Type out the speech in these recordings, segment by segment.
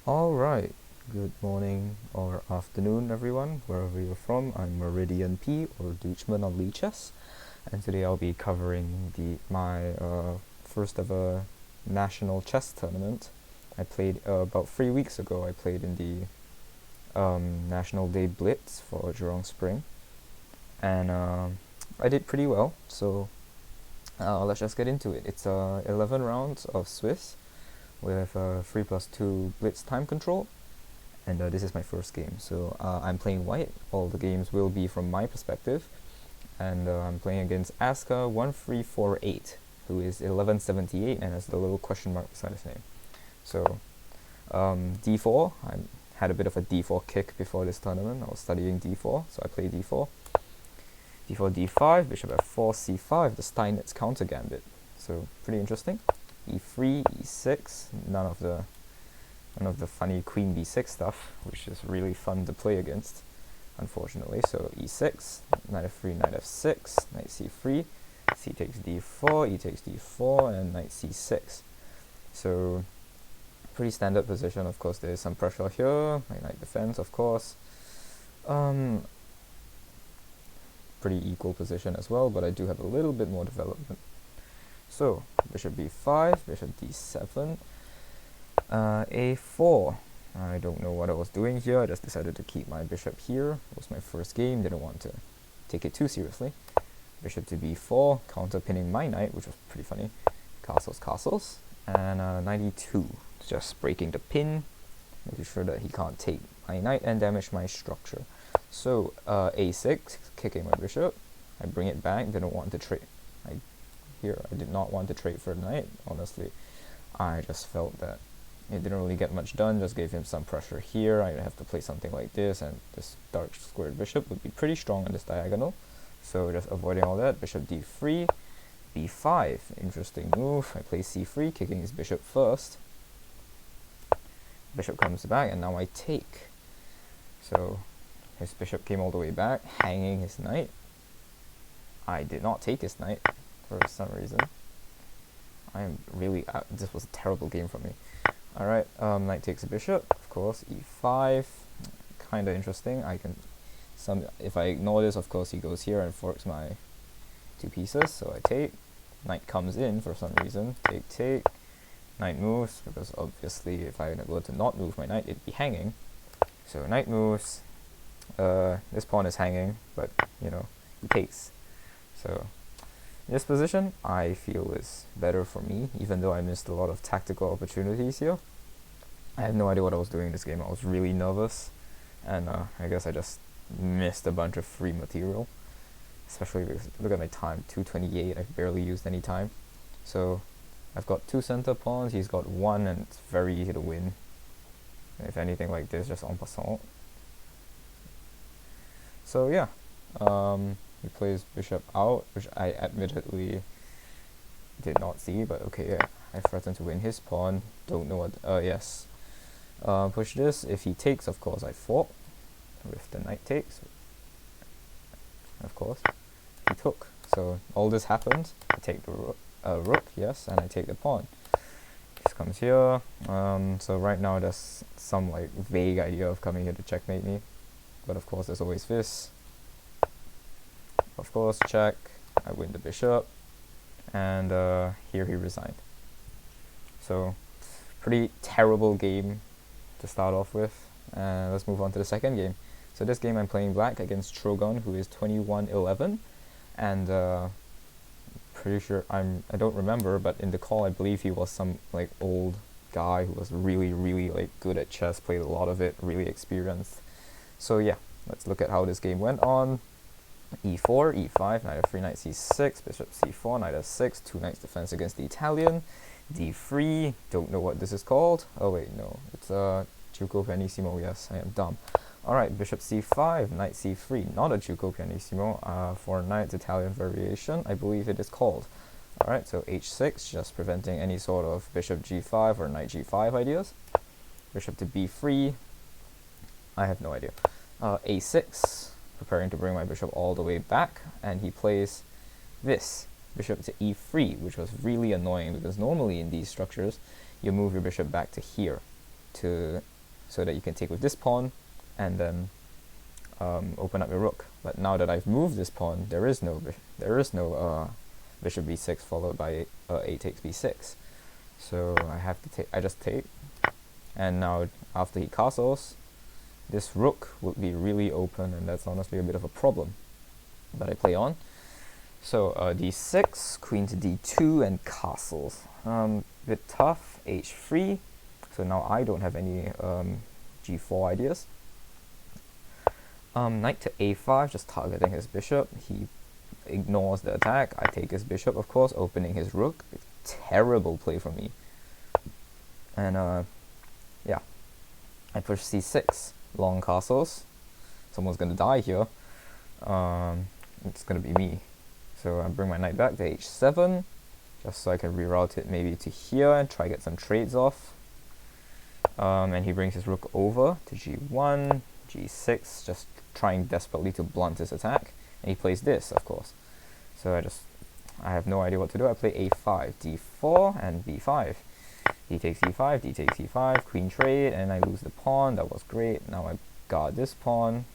Alright, good morning or afternoon everyone, wherever you're from. I'm Meridian P or Dutchman on Leechess, and today I'll be covering my first ever national chess tournament. I played about 3 weeks ago. I played in the National Day Blitz for JSpring, and I did pretty well, so let's just get into it. It's 11 rounds of Swiss with 3+2 Blitz time control, and this is my first game. So I'm playing white. All the games will be from my perspective, and I'm playing against Aska1348, who is 1178 and has the little question mark beside his name. So d4, I had a bit of a d4 kick before this tournament. I was studying d4, so I play d4. d4, d5, bishop f4, c5, the Steinitz counter gambit. So pretty interesting. e3, e6, none of the funny queen b6 stuff, which is really fun to play against, unfortunately. So e6, knight f3, knight f6, knight c3, c takes d4, e takes d4, and knight c6. So pretty standard position. Of course, there is some pressure here, like knight defense, of course. Pretty equal position as well, but I do have a little bit more development. So bishop b5, bishop d7, a4. I don't know what I was doing here. I just decided to keep my bishop here. It was my first game, didn't want to take it too seriously. Bishop to b4, counter pinning my knight, which was pretty funny. Castles, castles, and knight e2, just breaking the pin, making sure that he can't take my knight and damage my structure. So a6, kicking my bishop. I bring it back, didn't want to trade. I did not want to trade for the knight, honestly. I just felt that it didn't really get much done, just gave him some pressure here. I'd have to play something like this, and this dark squared bishop would be pretty strong on this diagonal. So just avoiding all that. Bishop d3, b5, interesting move. I play c3, kicking his bishop first. Bishop comes back, and now I take. So his bishop came all the way back, hanging his knight. I did not take his knight for some reason. I am really this was a terrible game for me. Alright, knight takes a bishop, of course, e5, kinda interesting. If I ignore this, of course he goes here and forks my two pieces, so I take. Knight comes in for some reason, take, knight moves, because obviously if I were to not move my knight, it'd be hanging. So knight moves, this pawn is hanging, but you know, he takes. So this position, I feel, is better for me, even though I missed a lot of tactical opportunities here. I have no idea what I was doing in this game. I was really nervous, and I guess I just missed a bunch of free material, especially because, look at my time, 2:28, I've barely used any time. So I've got two center pawns, he's got one, and it's very easy to win. If anything like this, just en passant. So yeah, he plays bishop out, which I admittedly did not see, but okay, yeah. I threatened to win his pawn. Don't know what. Yes. Push this. If he takes, of course, I fork with the knight takes. Of course, he took. So all this happens. I take the rook, yes, and I take the pawn. This comes here. So right now there's some like vague idea of coming here to checkmate me, but of course there's always this. Of course, check. I win the bishop, and here he resigned. So, pretty terrible game to start off with. Let's move on to the second game. So this game I'm playing black against Trogon, who is 21-11, and pretty sure I don't remember, but in the call I believe he was some like old guy who was really like good at chess, played a lot of it, really experienced. So yeah, let's look at how this game went on. e4, e5, knight f3, knight c6, bishop c4, knight f6, two knights defense against the Italian. d3, don't know what this is called. Oh wait, no, it's Giuco pianissimo, yes, I am dumb. Alright, bishop c5, knight c3, not a Giuco pianissimo, for knight's Italian variation, I believe it is called. Alright, so h6, just preventing any sort of bishop g5 or knight g5 ideas. Bishop to b3, I have no idea. a6, preparing to bring my bishop all the way back, and he plays this, bishop to e3, which was really annoying because normally in these structures you move your bishop back to here to so that you can take with this pawn, and then open up your rook. But now that I've moved this pawn, there is no bishop b6 followed by a takes b6. So I have to take. I just take, and now after he castles, this rook would be really open, and that's honestly a bit of a problem. But I play on. So d6, queen to d2, and castles. Bit tough. h3. So now I don't have any g4 ideas. Knight to a5, just targeting his bishop. He ignores the attack. I take his bishop, of course, opening his rook. Terrible play from me. And yeah, I push c6, long castles. Someone's gonna die here. It's gonna be me. So I bring my knight back to h7, just so I can reroute it maybe to here and try get some trades off. And he brings his rook over to g1, g6, just trying desperately to blunt his attack. And he plays this, of course. So I have no idea what to do. I play a5, d4, and b5. D takes e5, d takes e5, queen trade, and I lose the pawn. That was great. Now I guard this pawn.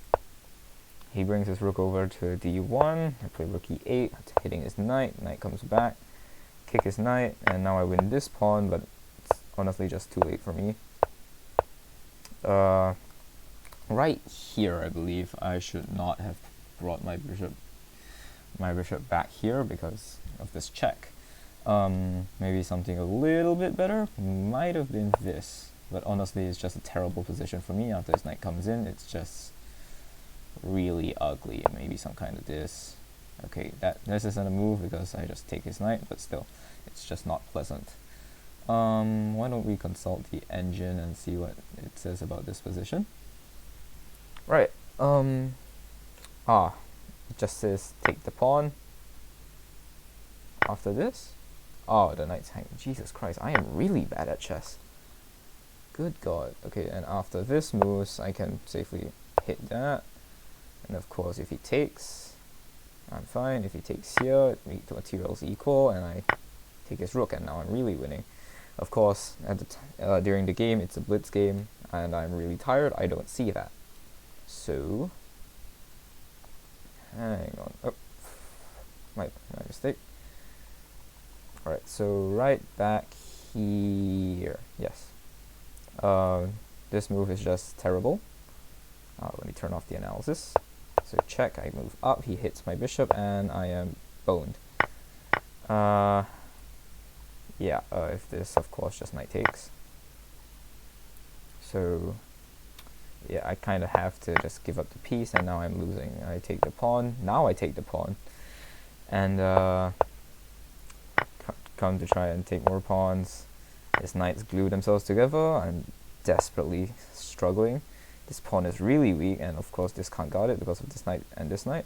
He brings his rook over to d1. I play rook e8, hitting his knight. Knight comes back, kick his knight, and now I win this pawn, but it's honestly just too late for me. Right here, I believe I should not have brought my bishop back here because of this check. Maybe something a little bit better might have been this, but honestly it's just a terrible position for me. After his knight comes in, it's just really ugly. Maybe some kind of this. Okay, this isn't a move because I just take his knight, but still, it's just not pleasant. Why don't we consult the engine and see what it says about this position? Right. It just says take the pawn. After this, oh, the knight's hanging. Jesus Christ, I am really bad at chess. Good God. Okay, and after this moves, I can safely hit that. And of course, if he takes, I'm fine. If he takes here, the material's equal, and I take his rook, and now I'm really winning. Of course, at the during the game, it's a blitz game, and I'm really tired. I don't see that. So, hang on. Oh, my mistake. Alright, so right back here. Yes. This move is just terrible. Let me turn off the analysis. So check, I move up, he hits my bishop, and I am boned. Yeah, if this, of course, just knight takes. So, yeah, I kind of have to just give up the piece, and now I'm losing. I take the pawn. Now I take the pawn. And, come to try and take more pawns. His knights glue themselves together. I'm desperately struggling. This pawn is really weak, and of course this can't guard it because of this knight and this knight.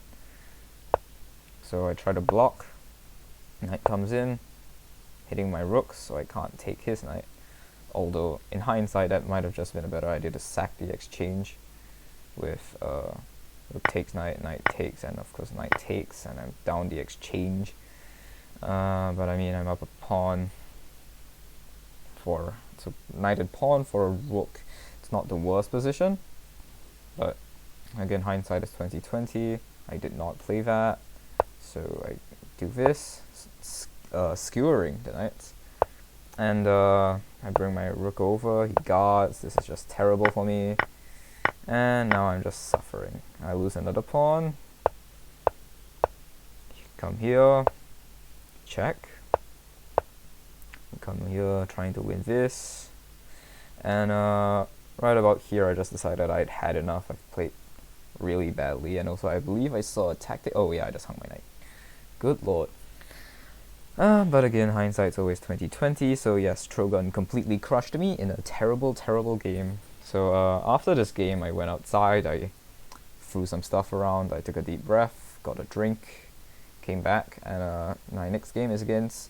So I try to block. Knight comes in, hitting my rook, so I can't take his knight. Although in hindsight that might have just been a better idea to sack the exchange with rook takes knight, knight takes, and of course knight takes, and I'm down the exchange. But I mean, I'm up a pawn for, so knighted pawn for a rook. It's not the worst position, but again, hindsight is 2020. I did not play that, so I do this, skewering the knights, and I bring my rook over. He guards. This is just terrible for me, and now I'm just suffering. I lose another pawn. Come here. Check. Come here, trying to win this, and right about here, I just decided I'd had enough. I've played really badly, and also I believe I saw a tactic. Oh yeah, I just hung my knight. Good lord. But again, hindsight's always 2020. So yes, Trogon completely crushed me in a terrible, terrible game. So after this game, I went outside. I threw some stuff around. I took a deep breath, got a drink. Came back, and my next game is against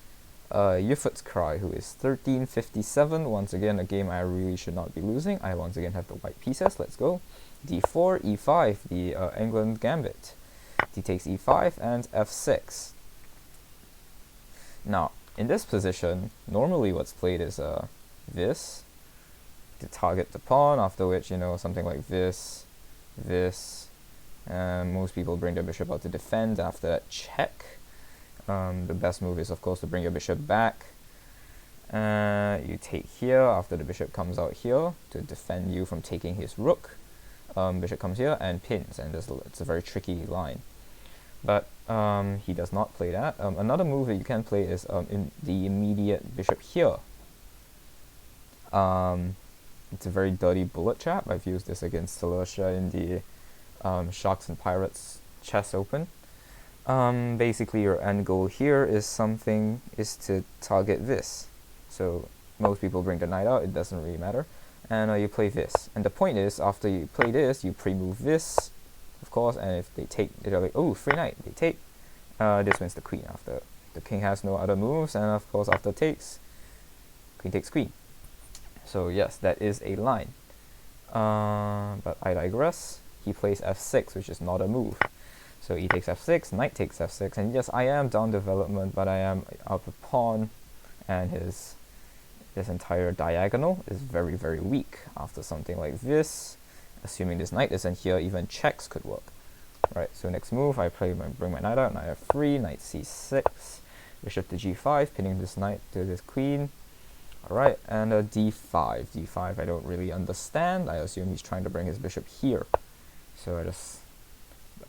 Uffutcry, who is 1357. Once again, a game I really should not be losing. I once again have the white pieces. Let's go. d4, e5, the England gambit. D takes e5 and f6. Now, in this position, normally what's played is this, to target the pawn, after which, you know, something like this, and most people bring their bishop out to defend. After that, check. The best move is, of course, to bring your bishop back. You take here after the bishop comes out here to defend you from taking his rook. Bishop comes here and pins, and it's a very tricky line. But he does not play that. Another move that you can play is in the immediate bishop here. It's a very dirty bullet trap. I've used this against Celestia in the Sharks and Pirates Chess Open. Basically, your end goal here is to target this. So most people bring the knight out, it doesn't really matter. And you play this. And the point is, after you play this, you pre-move this, of course, and if they take, they're like, oh, free knight, they take. This wins the queen after. The king has no other moves, and of course, after takes, queen takes queen. So yes, that is a line. But I digress. He plays f6, which is not a move. So e takes f6, knight takes f6, and yes, I am down development, but I am up a pawn, and this entire diagonal is very, very weak. After something like this, assuming this knight isn't here, even checks could work. Right, so next move, I bring my knight out, knight f3, knight c6, bishop to g5, pinning this knight to this queen. Alright, and d5. d5 I don't really understand. I assume he's trying to bring his bishop here. So I just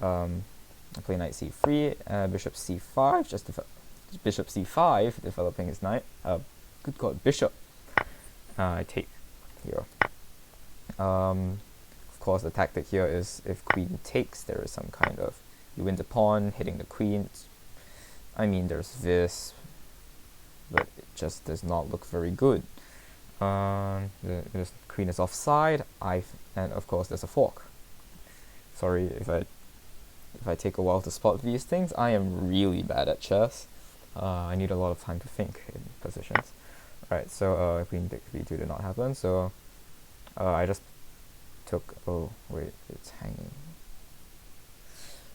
I play knight c3, bishop c5, bishop c5, developing his knight. Good god, bishop. I take here. Of course, the tactic here is if queen takes, there is some kind of, you win the pawn, hitting the queen. I mean, there's this, but it just does not look very good. The queen is offside, and of course there's a fork. Sorry if I take a while to spot these things. I am really bad at chess. I need a lot of time to think in positions. Right, so queen takes b2 did not happen, so I just took, oh wait, it's hanging.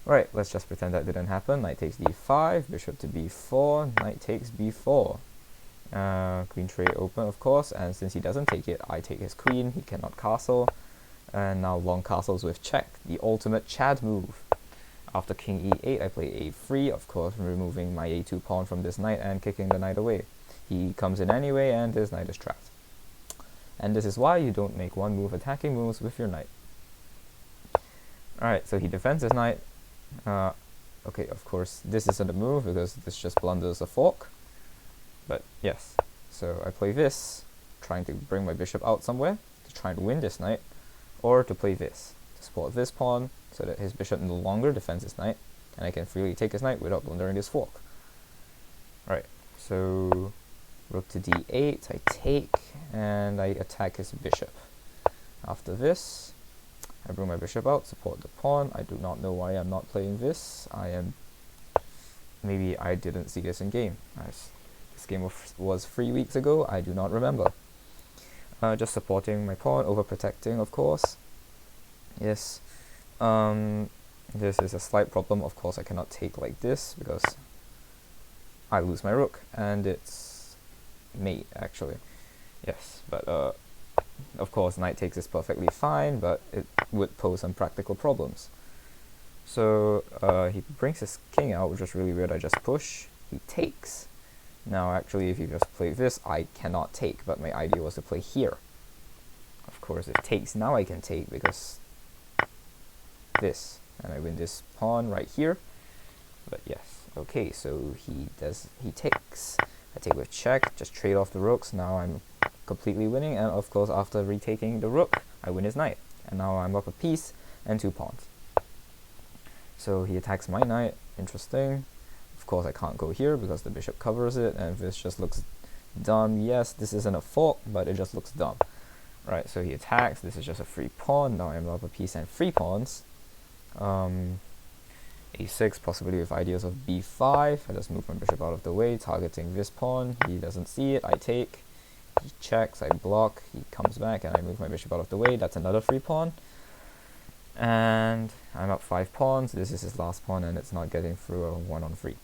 Right, let's just pretend that didn't happen. Knight takes d5, bishop to b4, knight takes b4. Queen trade open, of course, and since he doesn't take it, I take his queen, he cannot castle. And now long castles with check, the ultimate Chad move. After king e8, I play a3, of course, removing my a2 pawn from this knight and kicking the knight away. He comes in anyway, and this knight is trapped. And this is why you don't make one move attacking moves with your knight. Alright, so he defends his knight. Okay, of course, this isn't a move because this just blunders a fork. But yes, so I play this, trying to bring my bishop out somewhere to try and win this knight, or to play this, to support this pawn so that his bishop no longer defends his knight, and I can freely take his knight without blundering this fork. Right, so rook to d8, I take, and I attack his bishop. After this, I bring my bishop out, support the pawn. I do not know why I'm not playing this. Maybe I didn't see this in game. This game was 3 weeks ago, I do not remember. Just supporting my pawn, overprotecting, of course. Yes. This is a slight problem. Of course, I cannot take like this because I lose my rook, and it's mate, actually. Yes, but of course, knight takes is perfectly fine, but it would pose some practical problems. So he brings his king out, which is really weird. I just push. He takes. Now, actually, if you just play this, I cannot take, but my idea was to play here. Of course, if takes, now I can take because this, and I win this pawn right here. But yes, okay, so he takes. I take with check, just trade off the rooks. Now I'm completely winning, and of course, after retaking the rook, I win his knight, and now I'm up a piece and 2 pawns. So he attacks my knight. Interesting. Of course, I can't go here because the bishop covers it, and this just looks dumb. Yes, this isn't a fork, but it just looks dumb. Right, so he attacks. This is just a free pawn. Now I'm up a piece and 3 pawns. a6, possibly with ideas of b5. I just move my bishop out of the way, targeting this pawn. He doesn't see it. I take. He checks. I block. He comes back, and I move my bishop out of the way. That's another free pawn. And I'm up 5 pawns. This is his last pawn, and it's not getting through a 1-on-3.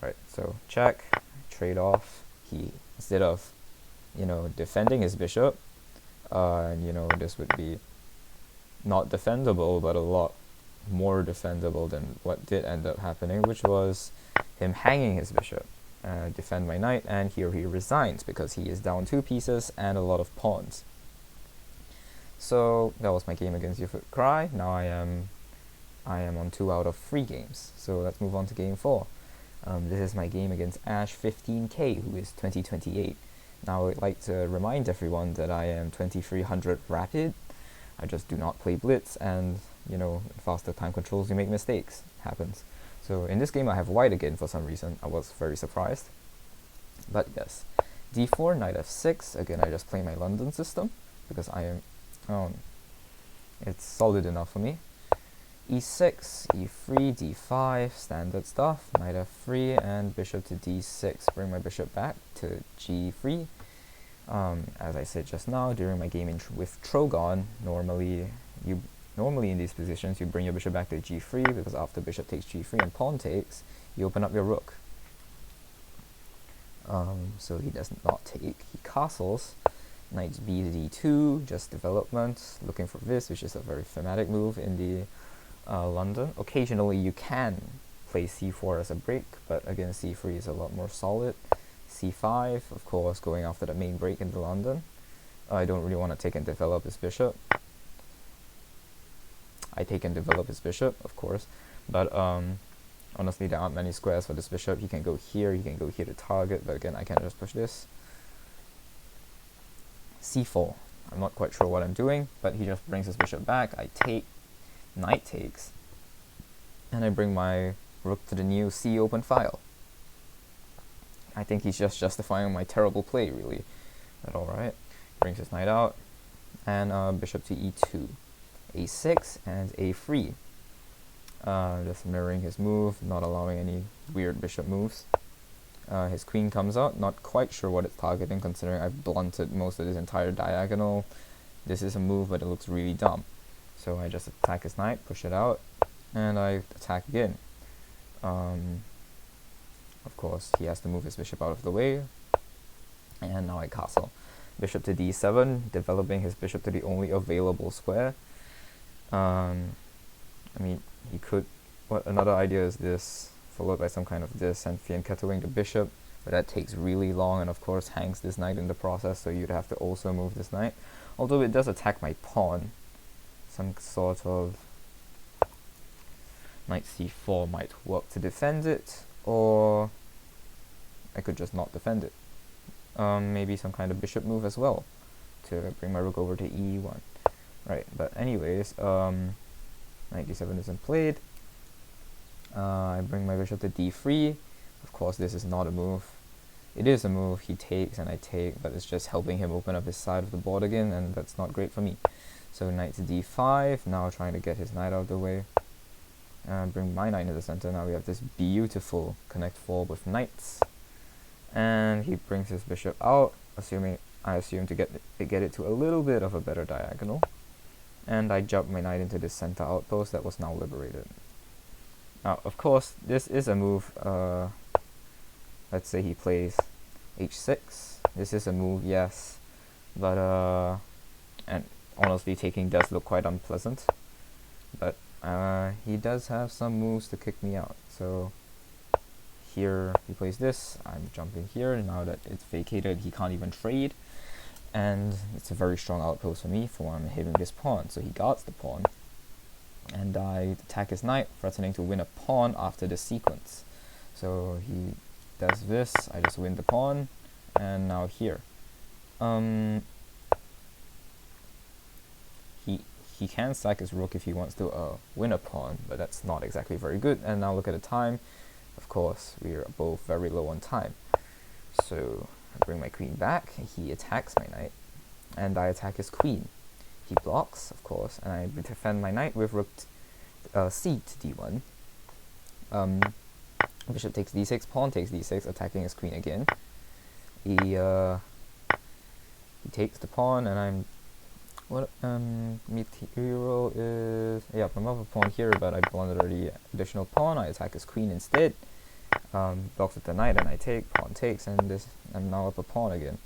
Right, so check, trade off. He, instead of, defending his bishop, and you know, this would be not defendable, but a lot more defendable than what did end up happening, which was him hanging his bishop. Defend my knight, and here he resigns because he is down 2 pieces and a lot of pawns. So that was my game against Uffutcry. Now I am on 2 out of 3 games. So let's move on to game 4. This is my game against Ash15K, who is 2028. Now I would like to remind everyone that I am 2300 rapid. I just do not play Blitz, and you know, faster time controls, you make mistakes. Happens. So in this game I have white again for some reason. I was very surprised. But yes. d4, knight f6. Again, I just play my London system because I am it's solid enough for me. e6, e3, d5, standard stuff. Knight f3 and bishop to d6. Bring my bishop back to g3. As I said just now, during my game with Trogon, normally in these positions you bring your bishop back to g3, because after bishop takes g3 and pawn takes, you open up your rook. So he does not take. He castles. Knight b to d2, just development, looking for this, which is a very thematic move in the London. Occasionally you can play c4 as a break, but again c3 is a lot more solid. c5, of course, going after the main break in the London. I don't really want to take and develop his bishop. I take and develop his bishop, of course, but honestly there aren't many squares for this bishop. He can go here, he can go here to target, but again I can't just push this. c4. I'm not quite sure what I'm doing, but he just brings his bishop back. I take, knight takes, and I bring my rook to the new C open file. I think he's just justifying my terrible play, really. But alright. Brings his knight out, and bishop to e2. a6 and a3. Just mirroring his move, not allowing any weird bishop moves. His queen comes out, not quite sure what it's targeting considering I've blunted most of this entire diagonal. This is a move, but it looks really dumb. So I just attack his knight, push it out, and I attack again. Of course, he has to move his bishop out of the way, and now I castle. Bishop to d7, developing his bishop to the only available square. I mean, he could... another idea is this, followed by some kind of this, and fianchettoing the bishop, but that takes really long, and of course hangs this knight in the process, so you'd have to also move this knight. Although it does attack my pawn. Some sort of knight c4 might work to defend it, or I could just not defend it. Maybe some kind of bishop move as well, to bring my rook over to e1. Right, but anyways, knight d7 isn't played. I bring my bishop to d3. Of course, this is not a move. It is a move, he takes and I take, but it's just helping him open up his side of the board again, and that's not great for me. So knight to d5, now trying to get his knight out of the way. Bring my knight to the center. Now we have this beautiful connect 4 with knights. And he brings his bishop out, I assume to get it to a little bit of a better diagonal. And I jump my knight into this center outpost that was now liberated. Now, of course, this is a move, let's say he plays h6. This is a move, yes, but, and honestly, taking does look quite unpleasant. But he does have some moves to kick me out. So here he plays this, I'm jumping here. Now that it's vacated, he can't even trade. And it's a very strong outpost for me, for I'm hitting his pawn. So he guards the pawn. And I attack his knight, threatening to win a pawn after this sequence. So he does this, I just win the pawn, and now here. He can sack his rook if he wants to win a pawn, but that's not exactly very good. And now look at the time. Of course, we are both very low on time. So I bring my queen back, he attacks my knight, and I attack his queen. He blocks, of course, and I defend my knight with rook c to d1. Bishop takes d6, pawn takes d6, attacking his queen again. He takes the pawn, and I'm... What material is... Yeah, I'm off a pawn here, but I blundered the additional pawn. I attack his queen instead. Blocks with the knight, and I take, pawn takes, and I'm now up a pawn again.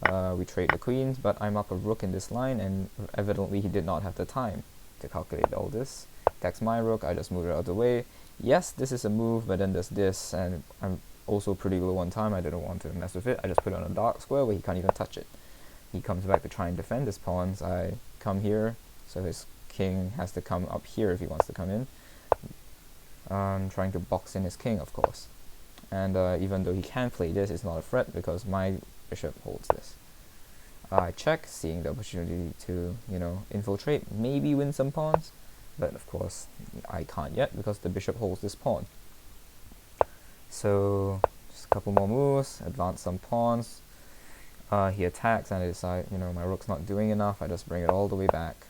We trade the queens, but I'm up a rook in this line, and evidently he did not have the time to calculate all this. Attacks my rook, I just move it out of the way. Yes, this is a move, but then there's this, and I'm also pretty low on time. I didn't want to mess with it. I just put it on a dark square where he can't even touch it. He comes back to try and defend his pawns. I come here, so his king has to come up here if he wants to come in. I'm trying to box in his king, of course. And even though he can play this, it's not a threat because my bishop holds this. I check, seeing the opportunity to, infiltrate, maybe win some pawns. But of course, I can't yet because the bishop holds this pawn. So, just a couple more moves, advance some pawns. He attacks and I decide, my rook's not doing enough. I just bring it all the way back.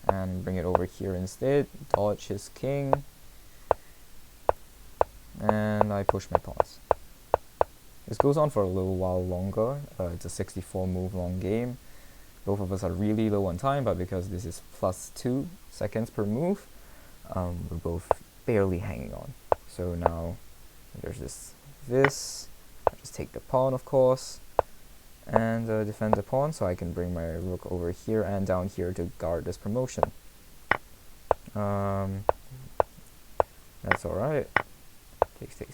And bring it over here instead. Dodge his king. And I push my pawns. This goes on for a little while longer. It's a 64 move long game. Both of us are really low on time, but because this is +2 seconds per move, we're both barely hanging on. So now there's this. I just take the pawn, of course, and defend the pawn, so I can bring my rook over here and down here to guard this promotion. That's alright.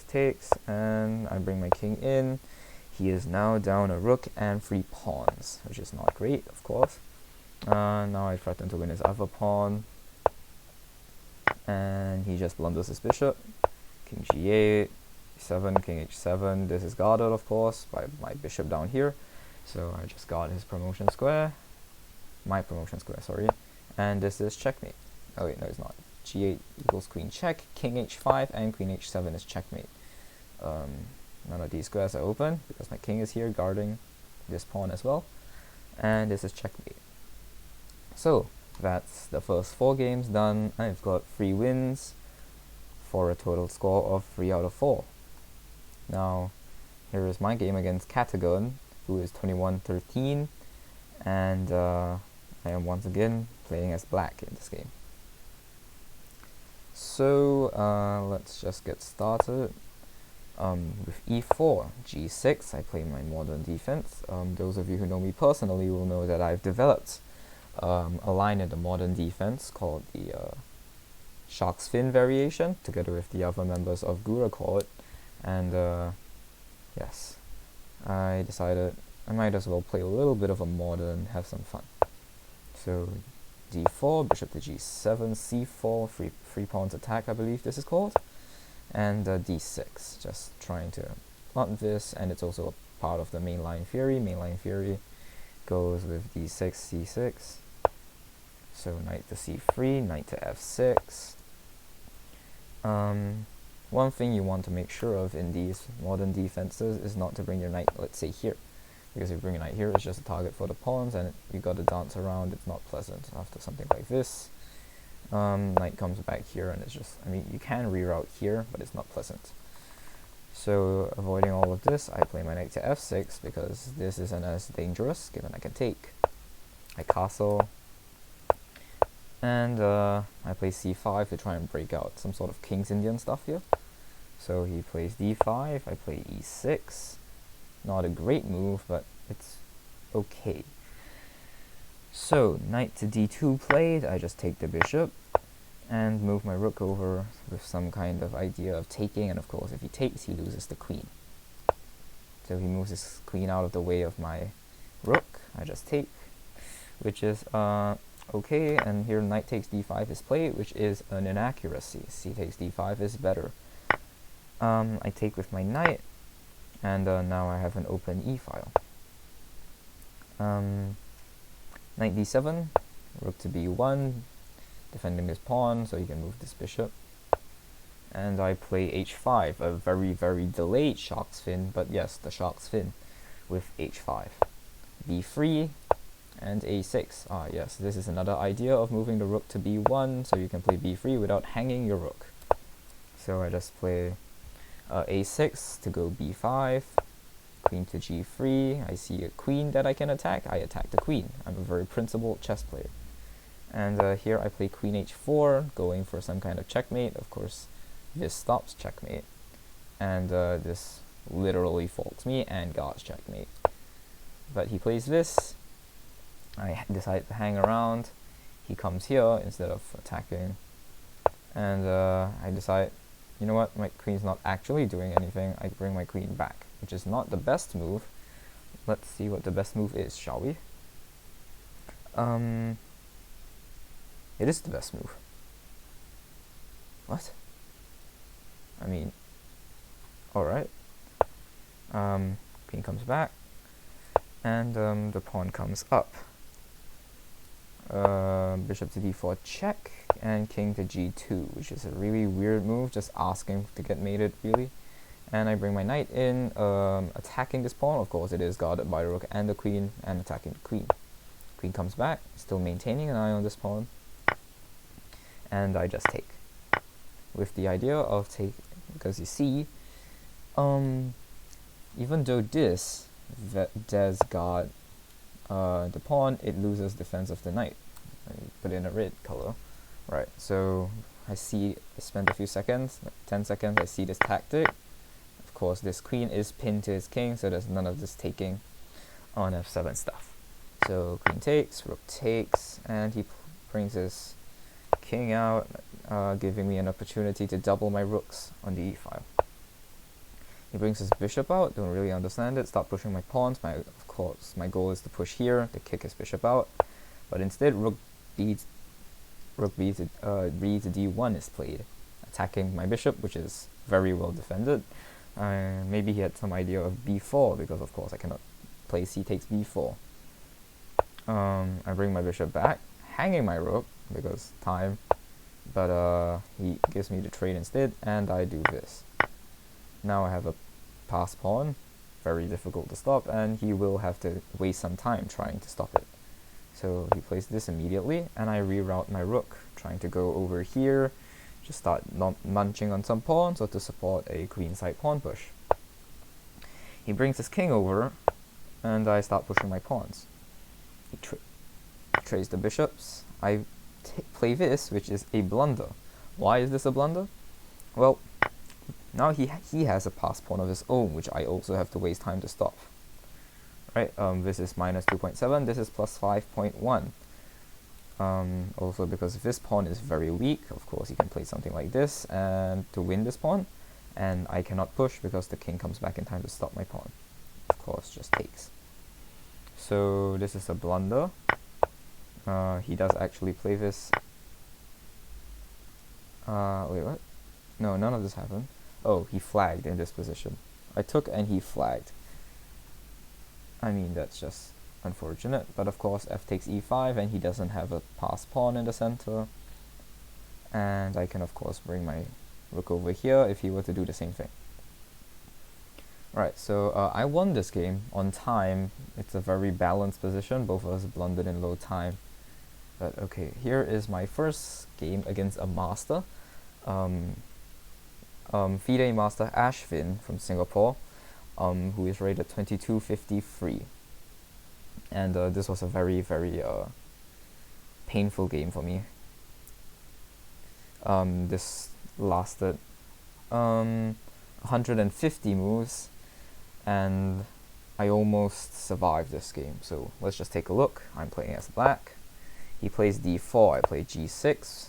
Takes, and I bring my king in. He is now down a rook and 3 pawns, which is not great, of course. Now I threaten to win his other pawn, and he just blunders his bishop. King g8, 7, king h7. This is guarded, of course, by my bishop down here. So I just guard his promotion square. My promotion square, sorry. And this is checkmate. Oh wait, no it's not. g8 equals queen check, king h5, and queen h7 is checkmate. None of these squares are open because my king is here guarding this pawn as well. And this is checkmate. So that's the first 4 games done. I've got 3 wins for a total score of 3 out of 4. Now here is my game against CATIGERN, who is 21-13, and I am once again playing as black in this game. So let's just get started. With e4, g6, I play my modern defense. Those of you who know me personally will know that I've developed a line in the modern defense called the shark's fin variation, together with the other members of Gura Court. And yes, I decided I might as well play a little bit of a modern, have some fun. So d4, bishop to g7, c4, three pawns attack, I believe this is called. And d6, just trying to plant this, and it's also a part of the mainline theory. Mainline theory goes with d6, c6. So knight to c3, knight to f6. One thing you want to make sure of in these modern defenses is not to bring your knight, let's say, here. Because if you bring a knight here, it's just a target for the pawns, and you got to dance around. It's not pleasant after something like this. Knight comes back here, and it's just, you can reroute here, but it's not pleasant. So avoiding all of this, I play my knight to f6 because this isn't as dangerous, given I can take. I castle, and I play c5 to try and break out some sort of King's Indian stuff here. So he plays d5, I play e6. Not a great move, but it's okay. So, knight to d2 played, I just take the bishop and move my rook over with some kind of idea of taking, and of course if he takes, he loses the queen. So he moves his queen out of the way of my rook, I just take, which is okay, and here knight takes d5 is played, which is an inaccuracy. C takes d5 is better. I take with my knight, and now I have an open e-file. Knight d7, rook to b1, defending this pawn so you can move this bishop. And I play h5, a very, very delayed shark's fin, but yes, the shark's fin with h5. b3 and a6. Ah yes, this is another idea of moving the rook to b1 so you can play b3 without hanging your rook. So I just play a6 to go b5. Queen to g3, I see a queen that I can attack, I attack the queen. I'm a very principled chess player. And here I play queen h4, going for some kind of checkmate. Of course, this stops checkmate. And this literally faults me and guards checkmate. but he plays this. I decide to hang around. He comes here instead of attacking, and I decide, you know what, my queen's not actually doing anything. I bring my queen back, which is not the best move. Let's see what the best move is, shall we? It is the best move. What? I mean, alright. Queen comes back, and the pawn comes up. Bishop to d4 check, and king to g2, which is a really weird move, just asking to get mated, really. And I bring my knight in, attacking this pawn. Of course, it is guarded by the rook and the queen, and attacking the queen. Queen comes back, still maintaining an eye on this pawn, and I just take. With the idea of take, because you see, even though this does guard the pawn, it loses defense of the knight. I put in a red color. Right, so I spend a few seconds, like 10 seconds, I see this tactic. Of course, this queen is pinned to his king, so there's none of this taking on f7 stuff. So queen takes, rook takes, and he brings his king out, giving me an opportunity to double my rooks on the e-file. He brings his bishop out, don't really understand it, start pushing my pawns. Of course, my goal is to push here, to kick his bishop out, but instead rook b to d1 is played, attacking my bishop, which is very well defended. Maybe he had some idea of b4, because of course I cannot play c takes b4. I bring my bishop back, hanging my rook, because time, but he gives me the trade instead, and I do this. Now I have a passed pawn, very difficult to stop, and he will have to waste some time trying to stop it. So he plays this immediately, and I reroute my rook, trying to go over here, just start munching on some pawns, or to support a queenside pawn push. He brings his king over, and I start pushing my pawns. He trades the bishops. I play this, which is a blunder. Why is this a blunder? Well, now he has a passed pawn of his own, which I also have to waste time to stop. Right, this is minus 2.7, this is plus 5.1. Also because this pawn is very weak, of course he can play something like this and to win this pawn, and I cannot push because the king comes back in time to stop my pawn. Of course, just takes. So this is a blunder. He does actually play this. Wait, what? No, none of this happened. Oh, he flagged in this position. I took and he flagged. I mean, that's just unfortunate, but of course f takes e5, and he doesn't have a passed pawn in the center. And I can of course bring my rook over here if he were to do the same thing. Right, so I won this game on time. It's a very balanced position, both of us blundered in low time. But okay, here is my first game against a master. FeioyFTW master Ashvin from Singapore, who is rated 2253. And this was a very, very painful game for me. This lasted 150 moves, and I almost survived this game. So let's just take a look. I'm playing as black. He plays d4, I play g6,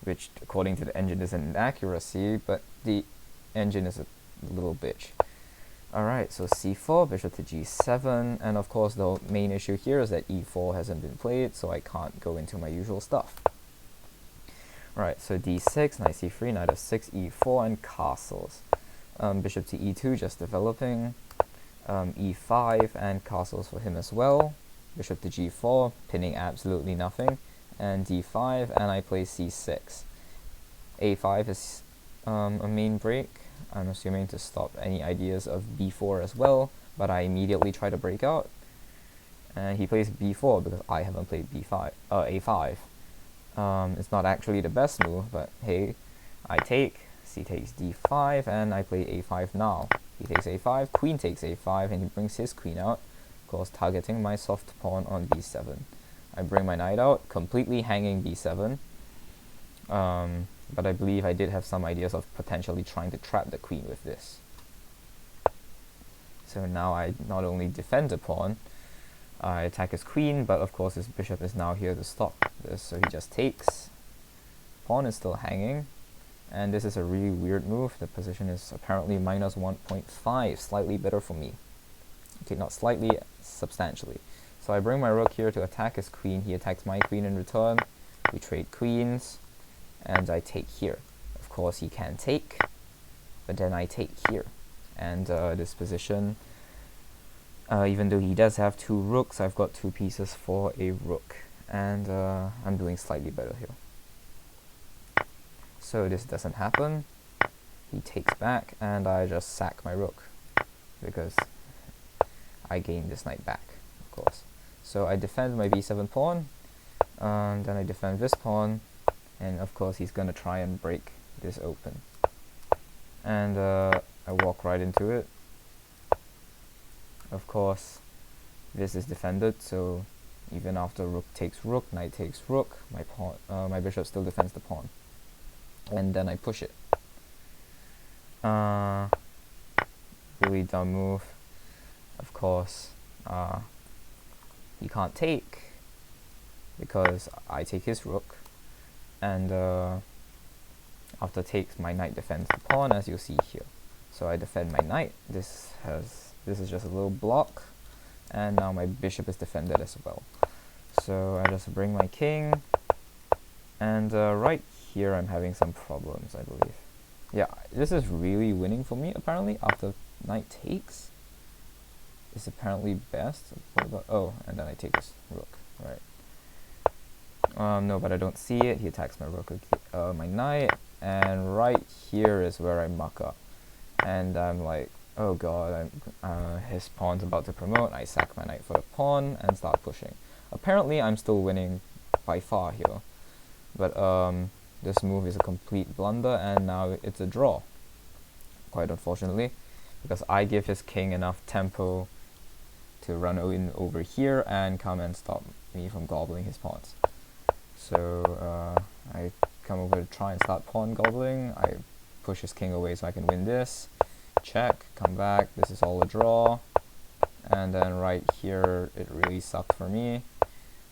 which according to the engine is an inaccuracy, but the engine is a little bitch. Alright, so c4, bishop to g7, and of course the main issue here is that e4 hasn't been played, so I can't go into my usual stuff. Right, so d6, knight c3, knight f6, e4, and castles. Bishop to e2, just developing. E5, and castles for him as well. Bishop to g4, pinning absolutely nothing. And d5, and I play c6. a5 is a main break. I'm assuming to stop any ideas of b4 as well, but I immediately try to break out. And he plays b4 because I haven't played a5. It's not actually the best move, but hey, I take, c takes d5, and I play a5 now. He takes a5, queen takes a5, and he brings his queen out, of course targeting my soft pawn on b7. I bring my knight out, completely hanging b7, but I believe I did have some ideas of potentially trying to trap the queen with this. So now I not only defend the pawn, I attack his queen, but of course his bishop is now here to stop this, so he just takes. Pawn is still hanging, and this is a really weird move. The position is apparently minus 1.5, slightly better for me. Okay, not slightly, substantially. So I bring my rook here to attack his queen. He attacks my queen in return. We trade queens, and I take here. Of course he can take, but then I take here. And this position, even though he does have 2 rooks, I've got 2 pieces for a rook. And I'm doing slightly better here. So this doesn't happen. He takes back, and I just sack my rook, because I gain this knight back, of course. So I defend my b7 pawn, then I defend this pawn, and of course he's gonna try and break this open. And I walk right into it. Of course, this is defended, so even after rook takes rook, knight takes rook, my bishop still defends the pawn. And then I push it. Really dumb move. Of course, he can't take because I take his rook, and after takes, my knight defends the pawn, as you'll see here. So I defend my knight. This is just a little block, and now my bishop is defended as well. So I just bring my king, and right here I'm having some problems, I believe. Yeah, this is really winning for me apparently. After knight takes is apparently best. What about, oh, and then I take this rook, right? No, but I don't see it. He attacks my rook, my knight, and right here is where I muck up. And I'm like, oh god, his pawn's about to promote. I sack my knight for the pawn and start pushing. Apparently I'm still winning by far here, but this move is a complete blunder, and now it's a draw, quite unfortunately, because I give his king enough tempo to run in over here and come and stop me from gobbling his pawns. So I come over to try and start pawn gobbling. I push his king away so I can win this. Check, come back, this is all a draw. And then right here, it really sucked for me.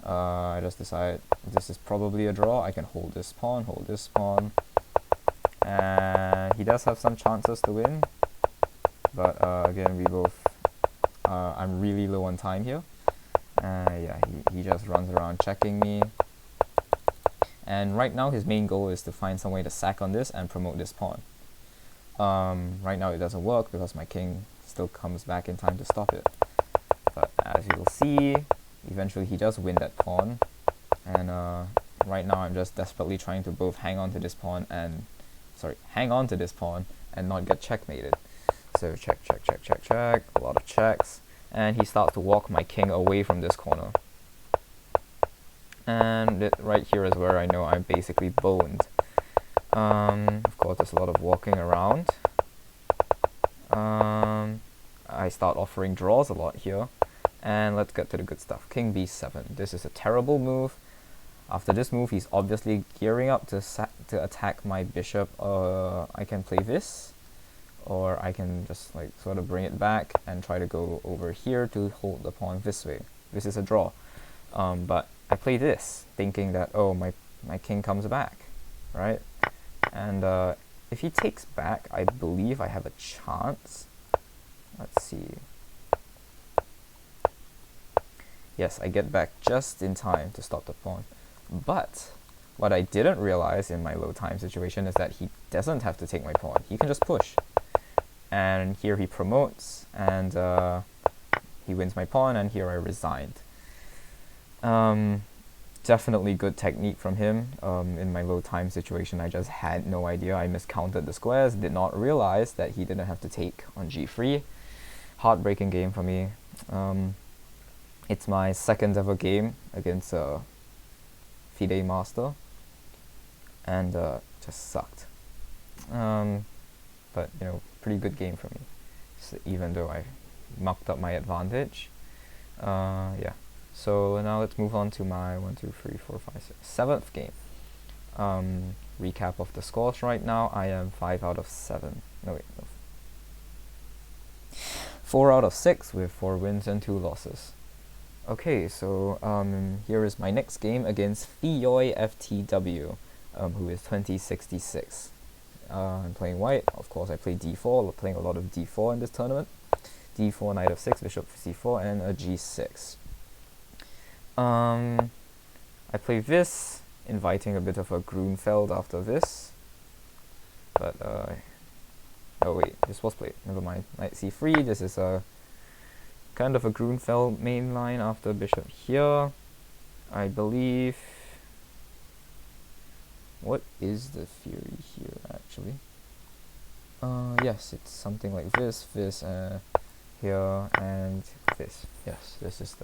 I just decided this is probably a draw. I can hold this pawn, and he does have some chances to win. But again, we both, I'm really low on time here. Yeah, he just runs around checking me. And right now his main goal is to find some way to sack on this and promote this pawn. Right now it doesn't work because my king still comes back in time to stop it. But as you will see, eventually he does win that pawn. And right now I'm just desperately trying to both hang on to this pawn and not get checkmated. So check, a lot of checks. And he starts to walk my king away from this corner. And right here is where I know I'm basically boned. Of course, there's a lot of walking around. I start offering draws a lot here. And let's get to the good stuff. King b7. This is a terrible move. After this move, he's obviously gearing up to attack my bishop. I can play this, or I can just like sort of bring it back and try to go over here to hold the pawn this way. This is a draw. But I play this, thinking that, oh, my king comes back, right? And if he takes back, I believe I have a chance. Let's see. Yes, I get back just in time to stop the pawn. But what I didn't realize in my low time situation is that he doesn't have to take my pawn. He can just push. And here he promotes, and he wins my pawn, and here I resigned. Definitely good technique from him. In my low time situation, I just had no idea. I miscounted the squares, did not realize that he didn't have to take on g3. Heartbreaking game for me. It's my second ever game against a FIDE master, and just sucked. But you know, pretty good game for me, so even though I mucked up my advantage. Yeah. So now let's move on to my 7th game. Recap of the scores right now. I am 5 out of 7. No wait, no. 4 out of 6 with 4 wins and 2 losses. Okay, so here is my next game against FeioyFTW, who is 2066. I'm playing white. Of course, I play d4. We're playing a lot of d4 in this tournament. d4, knight f6, bishop c4, and a g6. I play this, inviting a bit of a Grunfeld after this. But, oh wait, this was played. Never mind. Knight c3. This is a kind of a Grunfeld main line after bishop here. I believe... What is the theory here, actually? Yes, it's something like this, here, and this. Yes, this is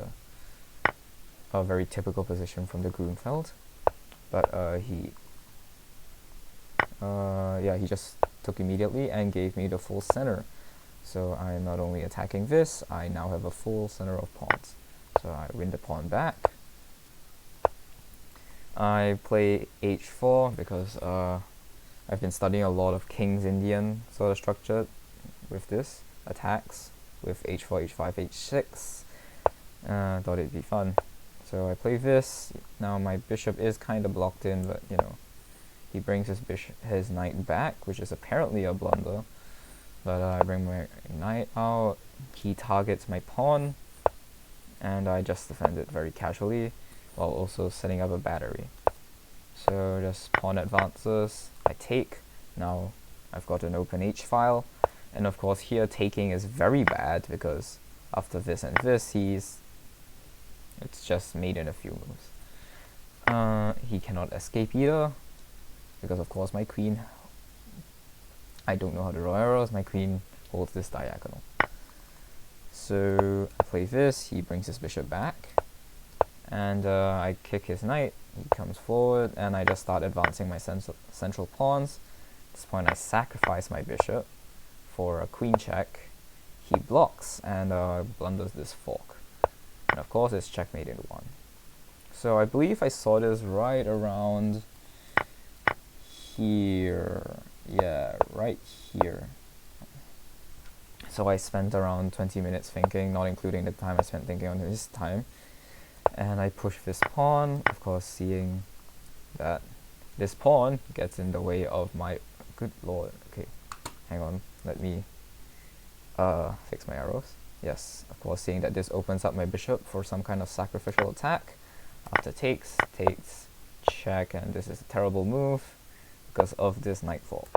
a very typical position from the Grunfeld. But he just took immediately and gave me the full center. So I am not only attacking this, I now have a full center of pawns. So I win the pawn back. I play h4 because I've been studying a lot of King's Indian sort of structure with this, attacks with h4, h5, h6. Thought it'd be fun. So I play this. Now my bishop is kind of blocked in, but you know, he brings his knight back, which is apparently a blunder. But I bring my knight out, he targets my pawn, and I just defend it very casually, while also setting up a battery. So just pawn advances, I take. Now I've got an open h-file, and of course here taking is very bad, because after this and this, it's just made in a few moves. He cannot escape either, because of course my queen, I don't know how to draw arrows, my queen holds this diagonal. So I play this, he brings his bishop back, and I kick his knight, he comes forward, and I just start advancing my central pawns. At this point I sacrifice my bishop for a queen check. He blocks and blunders this fork. And of course it's checkmate in one. So I believe I saw this right around here. Yeah, right here. So I spent around 20 minutes thinking, not including the time I spent thinking on his time. And I push this pawn, of course seeing that this pawn gets in the way of my... Good lord, okay, hang on, let me fix my arrows. Yes, of course seeing that this opens up my bishop for some kind of sacrificial attack. After takes, check, and this is a terrible move because of this knight fall.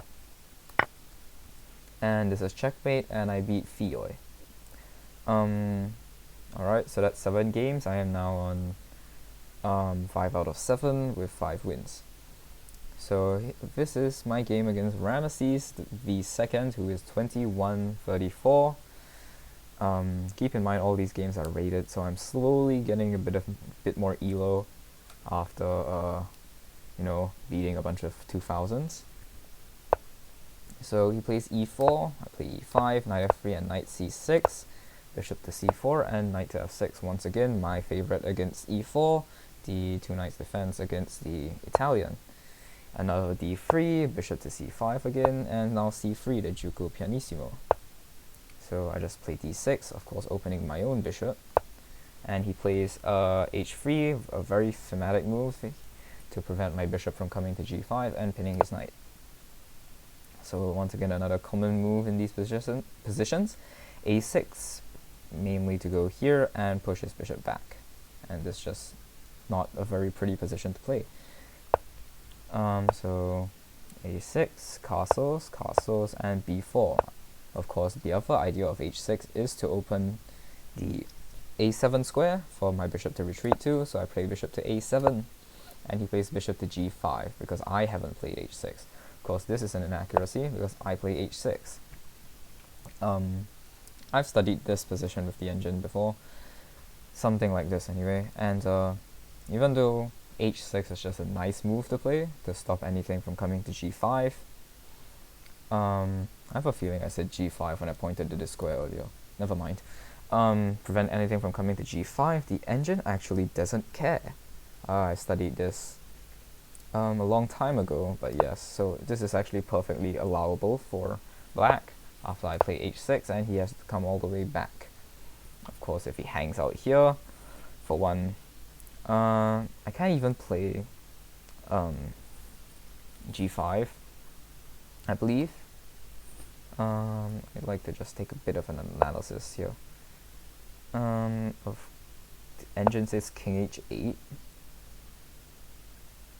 And this is checkmate, and I beat Feioy. Alright, so that's 7 games. I am now on 5 out of 7 with 5 wins. So this is my game against RamessestheII, who is 2134. Keep in mind all these games are rated, so I'm slowly getting a bit more elo after you know, beating a bunch of 2000s. So he plays e4, I play e5, knight f3 and knight c6, bishop to c4 and knight to f6. Once again, my favorite against e4, the two knights defense against the Italian. Another d3, bishop to c5 again, and now c3, the Giuco Pianissimo. So I just play d6, of course opening my own bishop, and he plays h3, a very thematic move to prevent my bishop from coming to g5 and pinning his knight. So once again another common move in these positions, a6, mainly to go here and push his bishop back, and this is just not a very pretty position to play. So a6, castles, and b4. Of course, the other idea of h6 is to open the a7 square for my bishop to retreat to, so I play bishop to a7, and he plays bishop to g5, because I haven't played h6. Of course, this is an inaccuracy, because I play h6. I've studied this position with the engine before, something like this anyway, and even though h6 is just a nice move to play, to stop anything from coming to g5, I have a feeling I said g5 when I pointed to this square earlier. Never mind. Prevent anything from coming to g5, the engine actually doesn't care. I studied this a long time ago, but yes, so this is actually perfectly allowable for black after I play h6, and he has to come all the way back. Of course, if he hangs out here, for one. I can't even play g5, I believe. I'd like to just take a bit of an analysis here. Of the engine says king h8.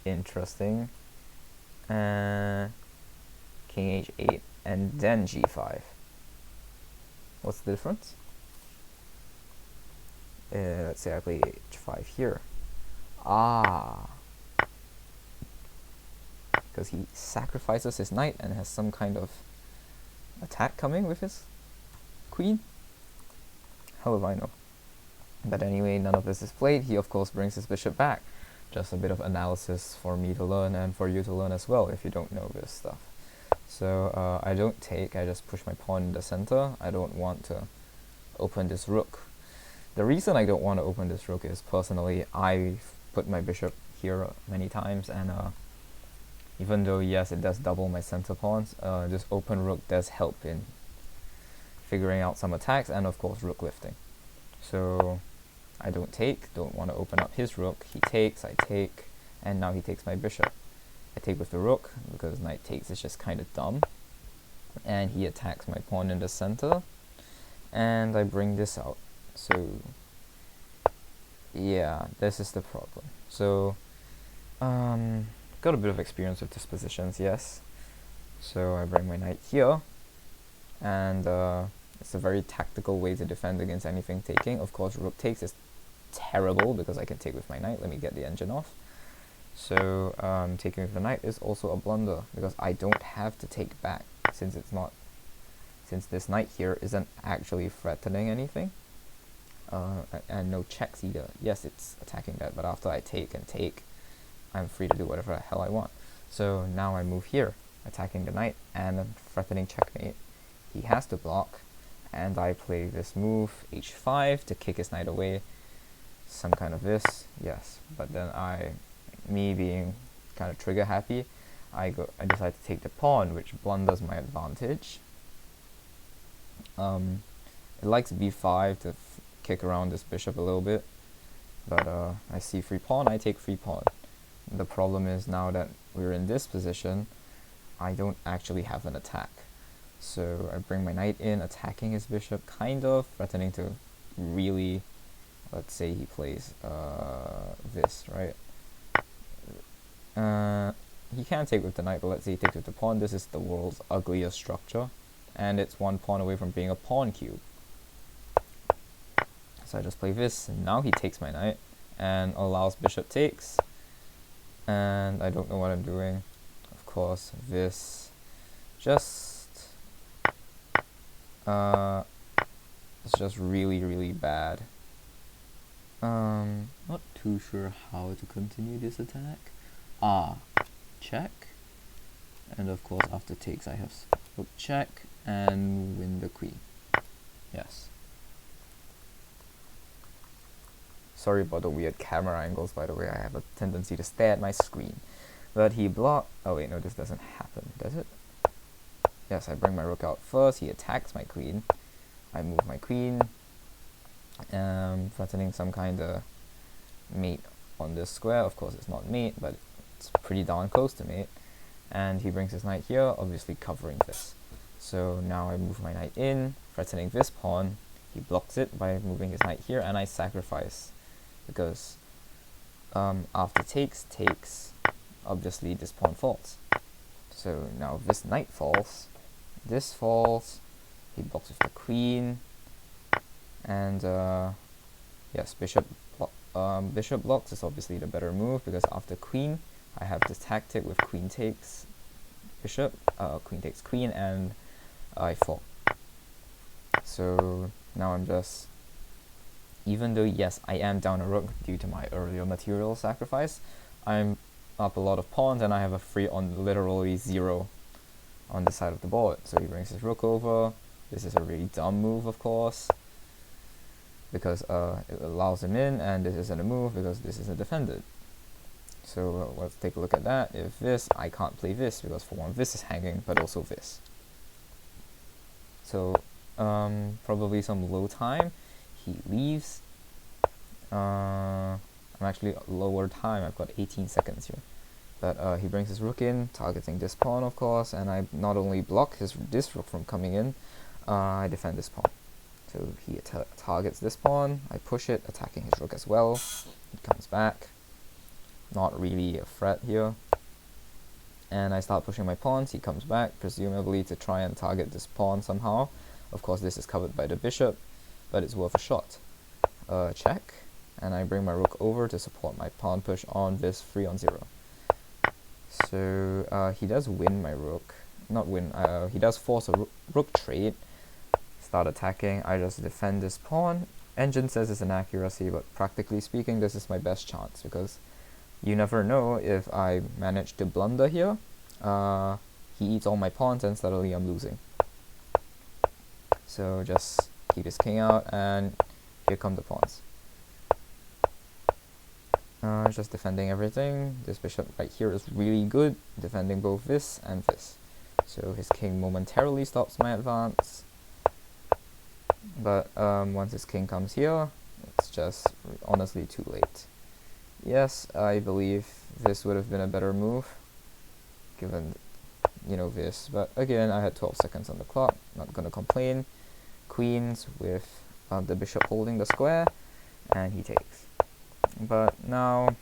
Interesting. King h8 and then g5. What's the difference? Let's say I play h5 here. Because he sacrifices his knight and has some kind of attack coming with his queen. How do I know? But anyway, none of this is played. He of course brings his bishop back. Just a bit of analysis for me to learn and for you to learn as well if you don't know this stuff. So I don't take, I just push my pawn in the center. I don't want to open this rook. The reason I don't want to open this rook is personally I've put my bishop here many times, and even though yes it does double my center pawns, this open rook does help in figuring out some attacks and of course rook lifting. So I don't want to open up his rook. He takes, I take, and now he takes my bishop. I take with the rook because knight takes is just kind of dumb, and he attacks my pawn in the center, and I bring this out. So yeah, this is the problem. So got a bit of experience with dispositions, yes. So I bring my knight here, and it's a very tactical way to defend against anything taking. Of course, rook takes is terrible because I can take with my knight. Let me get the engine off. So taking with the knight is also a blunder because I don't have to take back since this knight here isn't actually threatening anything. And no checks either. Yes, it's attacking that, but after I take and take, I'm free to do whatever the hell I want. So now I move here, attacking the knight and threatening checkmate. He has to block, and I play this move, h5, to kick his knight away. Some kind of this, yes. But then me being kind of trigger happy, I decide to take the pawn, which blunders my advantage. It likes b5 to kick around this bishop a little bit, but I see free pawn, I take free pawn. The problem is now that we're in this position, I don't actually have an attack. So I bring my knight in, attacking his bishop, kind of threatening to really, let's say he plays this, right? He can take with the knight, but let's say he takes with the pawn. This is the world's ugliest structure, and it's one pawn away from being a pawn cube. So I just play this, and now he takes my knight and allows bishop takes, and I don't know what I'm doing. Of course, this it's just really bad. Not too sure how to continue this attack. Check, and of course after takes I have rook check and win the queen. Yes. Sorry about the weird camera angles, by the way. I have a tendency to stare at my screen. But he blocked. Oh wait, no, this doesn't happen, does it? Yes, I bring my rook out first. He attacks my queen. I move my queen, threatening some kind of mate on this square. Of course, it's not mate, but it's pretty darn close to mate. And he brings his knight here, obviously covering this. So now I move my knight in, threatening this pawn. He blocks it by moving his knight here, and I sacrifice because after takes, obviously this pawn falls. So now this knight falls, this falls, he blocks with the queen, and yes, bishop blocks is obviously the better move because after queen, I have this tactic with queen takes bishop, queen takes queen, and I fall. So now I'm just, even though yes, I am down a rook due to my earlier material sacrifice, I'm up a lot of pawns and I have a free on literally 0 on the side of the board. So he brings his rook over. This is a really dumb move, of course, because it allows him in, and this isn't a move because this isn't defended. So let's take a look at that. If this, I can't play this because for one, this is hanging, but also this. So probably some low time. He leaves. I'm actually lower time. I've got 18 seconds here. But he brings his rook in, targeting this pawn, of course, and I not only block this rook from coming in, I defend this pawn. So he targets this pawn, I push it, attacking his rook as well. It comes back. Not really a threat here. And I start pushing my pawns, he comes back, presumably to try and target this pawn somehow. Of course, this is covered by the bishop, but it's worth a shot. Check, and I bring my rook over to support my pawn push on this 3-on-0. So he does win my rook. Not win, he does force a rook trade. Start attacking, I just defend this pawn. Engine says it's an accuracy, but practically speaking, this is my best chance, because you never know if I manage to blunder here. He eats all my pawns and suddenly I'm losing. So just keep his king out, and here come the pawns. Just defending everything. This bishop right here is really good, defending both this and this. So his king momentarily stops my advance. But once his king comes here, it's just honestly too late. Yes, I believe this would have been a better move, given, you know, this. But again, I had 12 seconds on the clock, not gonna complain. Queens with the bishop holding the square, and he takes. But now,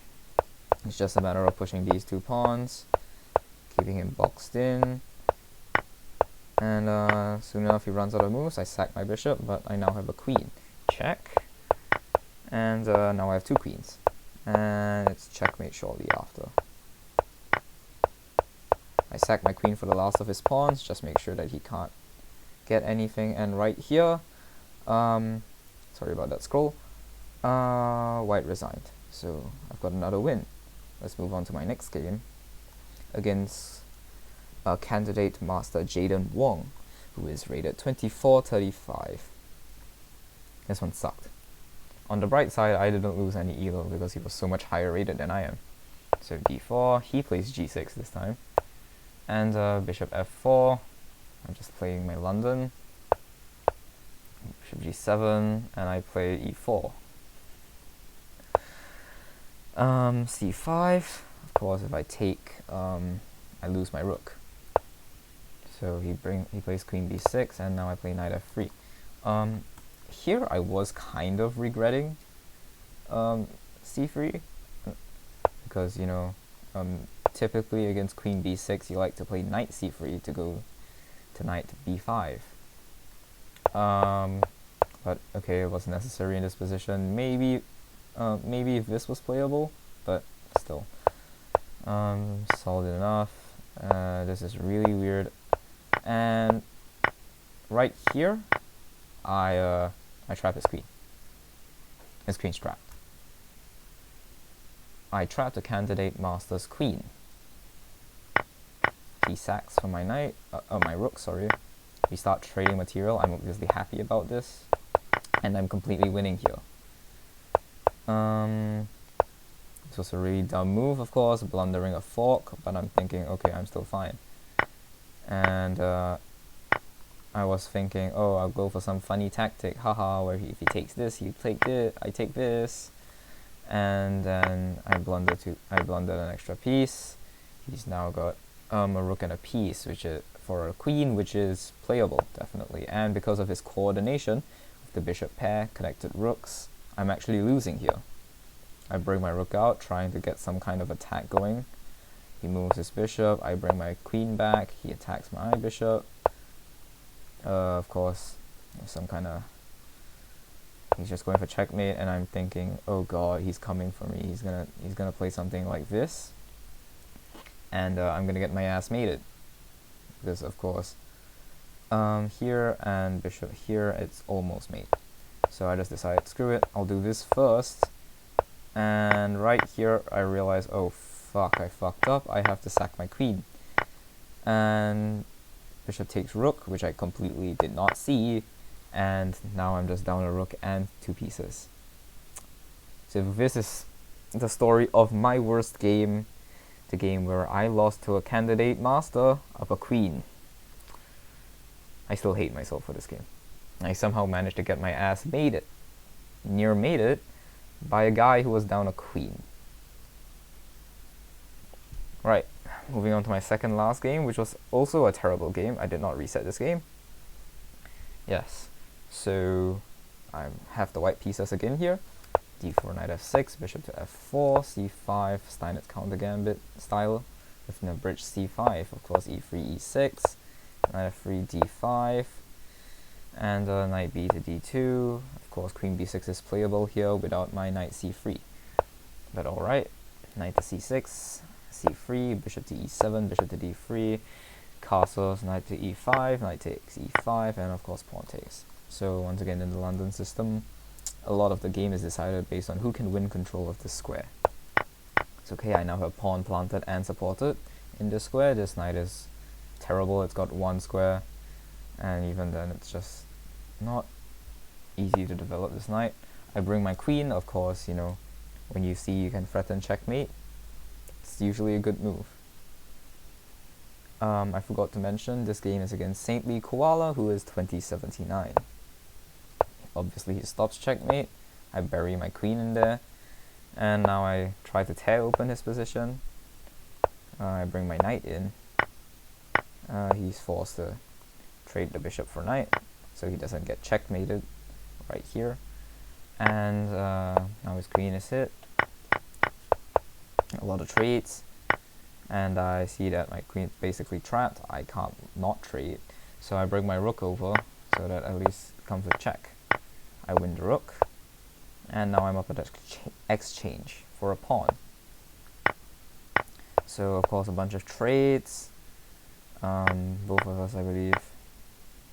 it's just a matter of pushing these two pawns, keeping him boxed in. And soon enough he runs out of moves, I sack my bishop, but I now have a queen. Check. And now I have two queens. And it's checkmate shortly after. I sack my queen for the last of his pawns, just make sure that he can't get anything. And right here, sorry about that scroll, white resigned. So I've got another win. Let's move on to my next game against candidate master Jaden Wong, who is rated 2435. This one sucked. On the bright side, I didn't lose any elo because he was so much higher rated than I am. So d4, he plays g6 this time. And bishop f4, I'm just playing my London. Bishop g7, and I play e4. c5, of course if I take, I lose my rook. So he plays queen b6, and now I play knight f3. Here I was kind of regretting c3, because, you know, typically against queen b6 you like to play knight c3 to go to knight b5. But okay, it was necessary in this position. Maybe if this was playable, but still. Solid enough. This is really weird. And right here, I trap his queen. His queen's trapped. I trap the candidate master's queen. He sacks for my knight, my rook, sorry. We start trading material. I'm obviously happy about this, and I'm completely winning here. This was a really dumb move, of course, blundering a fork, but I'm thinking, okay, I'm still fine. And I was thinking, oh, I'll go for some funny tactic, haha, where if he takes this, you take this, I take this, and then I blundered an extra piece. He's now got a rook and a piece, which is for a queen, which is playable, definitely. And because of his coordination with the bishop pair, connected rooks, I'm actually losing here. I bring my rook out, trying to get some kind of attack going. He moves his bishop, I bring my queen back, he attacks my bishop. Of course, some kind of... He's just going for checkmate, and I'm thinking, oh god, he's coming for me. He's gonna play something like this, and I'm gonna get my ass mated. Because of course, here and bishop here, it's almost mate. So I just decided, screw it, I'll do this first. And right here, I realize, oh fuck, I fucked up. I have to sack my queen. And bishop takes rook, which I completely did not see. And now I'm just down a rook and two pieces. So this is the story of my worst game. The game where I lost to a candidate master of a queen. I still hate myself for this game. I somehow managed to get my ass mated. Near made it, by a guy who was down a queen. Right, moving on to my second last game, which was also a terrible game. I did not reset this game. Yes, so I have the white pieces again here. d4, knight f6, bishop to f4, c5, Steinitz counter gambit style, with an bridge c5, of course e3, e6, knight f3, d5, and knight b to d2. Of course queen b6 is playable here without my knight c3, but alright. Knight to c6, c3, bishop to e7, bishop to d3, castles, knight to e5, knight takes e5, and of course pawn takes. So once again, in the London system, a lot of the game is decided based on who can win control of this square. It's okay, I now have pawn planted and supported in this square. This knight is terrible, it's got one square, and even then it's just not easy to develop this knight. I bring my queen, of course, you know, when you see you can threaten checkmate, it's usually a good move. I forgot to mention, this game is against SaintlyKoala, who is 2079. Obviously he stops checkmate, I bury my queen in there, and now I try to tear open his position. I bring my knight in. He's forced to trade the bishop for knight, so he doesn't get checkmated right here. And now his queen is hit. A lot of trades, and I see that my queen is basically trapped. I can't not trade, so I bring my rook over so that at least it comes with check. I win the rook, and now I'm up at exchange for a pawn. So of course a bunch of trades. Both of us, I believe.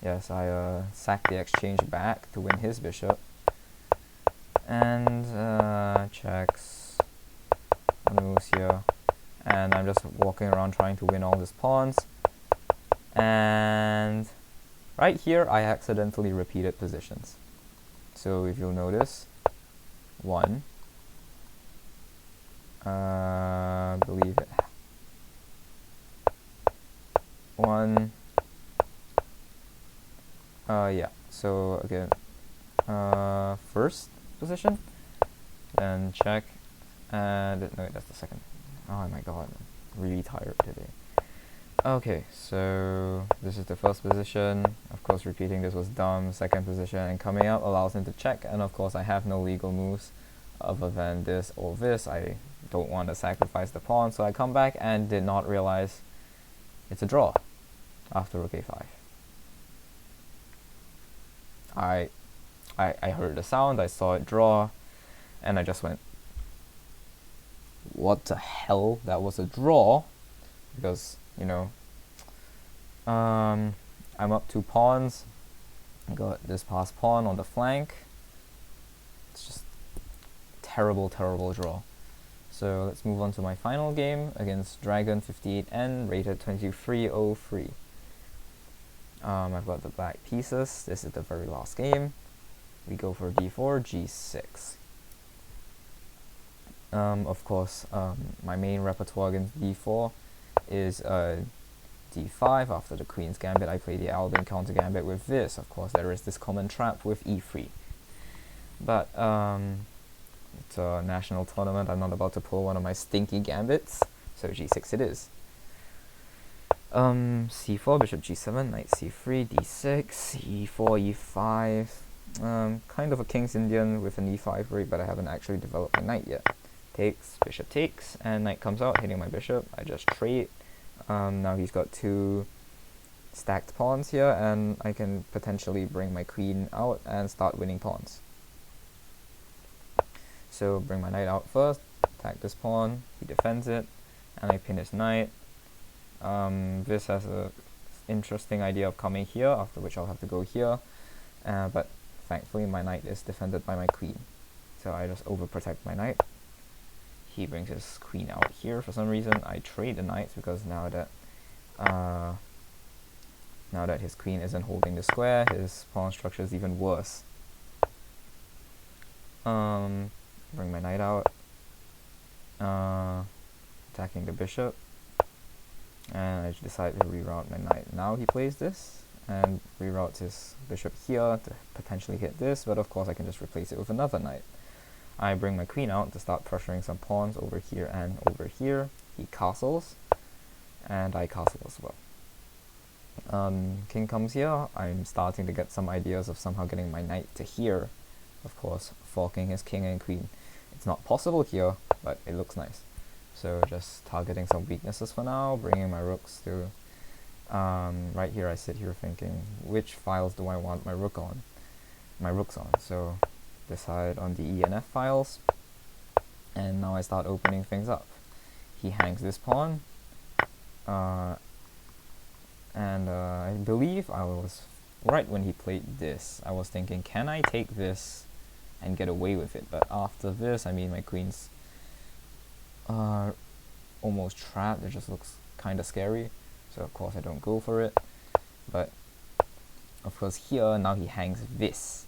Yes, I sack the exchange back to win his bishop, and checks, moves here, and I'm just walking around trying to win all these pawns. And right here I accidentally repeated positions. So if you'll notice, one, believe it, one, yeah, so again, first position, then check, and no, that's the second. Oh my god, I'm really tired today. Okay, so this is the first position. Of course, repeating this was dumb. Second position, and coming up allows him to check, and of course I have no legal moves other than this or this. I don't want to sacrifice the pawn, so I come back and did not realize it's a draw after rook a5. I heard the sound, I saw it draw, and I just went, what the hell, that was a draw? Because, you know, I'm up 2 pawns. I got this passed pawn on the flank. It's just terrible, terrible draw. So let's move on to my final game against Dragon 58N, rated 2303. I've got the black pieces. This is the very last game. We go for d4, g6. Of course, my main repertoire against d4 is d5. After the queen's gambit, I play the Alban counter gambit with this. Of course, there is this common trap with e3. But it's a national tournament. I'm not about to pull one of my stinky gambits, so g6 it is. c4, bishop g7, knight c3, d6, e4, e5. Kind of a King's Indian with an e5 break, but I haven't actually developed my knight yet. Takes, bishop takes, and knight comes out, hitting my bishop. I just trade. Now he's got 2 stacked pawns here, and I can potentially bring my queen out and start winning pawns. So bring my knight out first, attack this pawn, he defends it, and I pin his knight. This has a interesting idea of coming here, after which I'll have to go here, but thankfully my knight is defended by my queen, so I just overprotect my knight. He brings his queen out here for some reason. I trade the knights because now that his queen isn't holding the square, his pawn structure is even worse. Bring my knight out, attacking the bishop, and I decide to reroute my knight. Now he plays this and reroutes his bishop here to potentially hit this, but of course I can just replace it with another knight. I bring my queen out to start pressuring some pawns over here and over here. He castles, and I castle as well. King comes here. I'm starting to get some ideas of somehow getting my knight to here. Of course, forking his king and queen. It's not possible here, but it looks nice. So just targeting some weaknesses for now, bringing my rooks to... right here I sit here thinking, which files do I want my rooks on? So decide on the ENF files, and now I start opening things up. He hangs this pawn, and I believe I was right when he played this. I was thinking, can I take this and get away with it? But after this, I mean, my queen's almost trapped. It just looks kind of scary, so of course I don't go for it. But of course here, now he hangs this,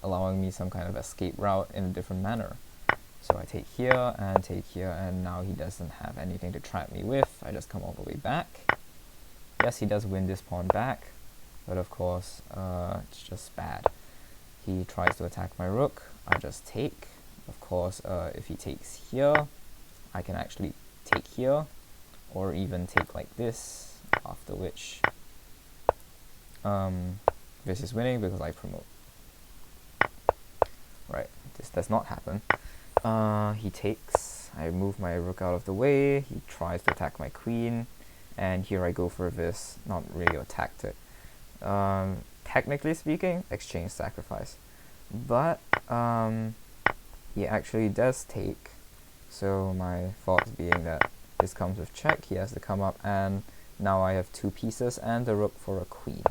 allowing me some kind of escape route in a different manner. So I take here, and now he doesn't have anything to trap me with. I just come all the way back. Yes, he does win this pawn back, but of course it's just bad. He tries to attack my rook. I just take. Of course, if he takes here, I can actually take here, or even take like this, after which this is winning because I promote. Right, this does not happen. He takes, I move my rook out of the way, he tries to attack my queen, and here I go for this, not really a tactic. Technically speaking, exchange sacrifice. But he actually does take, so my thoughts being that this comes with check, he has to come up, and now I have two pieces and a rook for a queen.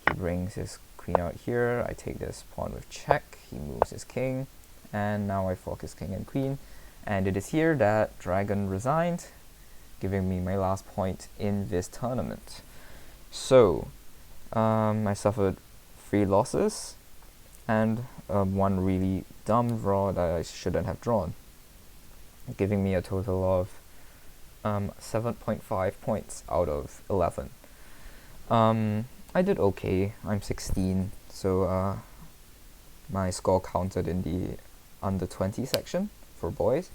He brings his queen out here, I take this pawn with check, he moves his king, and now I fork his king and queen, and it is here that Dragon resigned, giving me my last point in this tournament. So, I suffered 3 losses, and one really dumb draw that I shouldn't have drawn, giving me a total of 7.5 points out of 11. I did okay. I'm 16, so my score counted in the under 20 section for boys,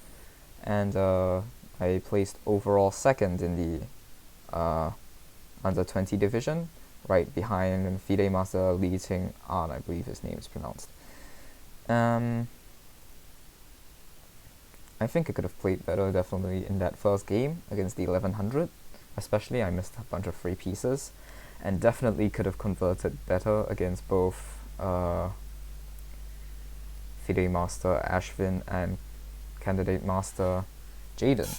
and I placed overall second in the under 20 division, right behind FIDE Master Li Ting An, I believe his name is pronounced. I think I could have played better definitely in that first game against the 1100, especially I missed a bunch of free pieces, and definitely could have converted better against both FIDE Master Ashvin and Candidate Master Jaden.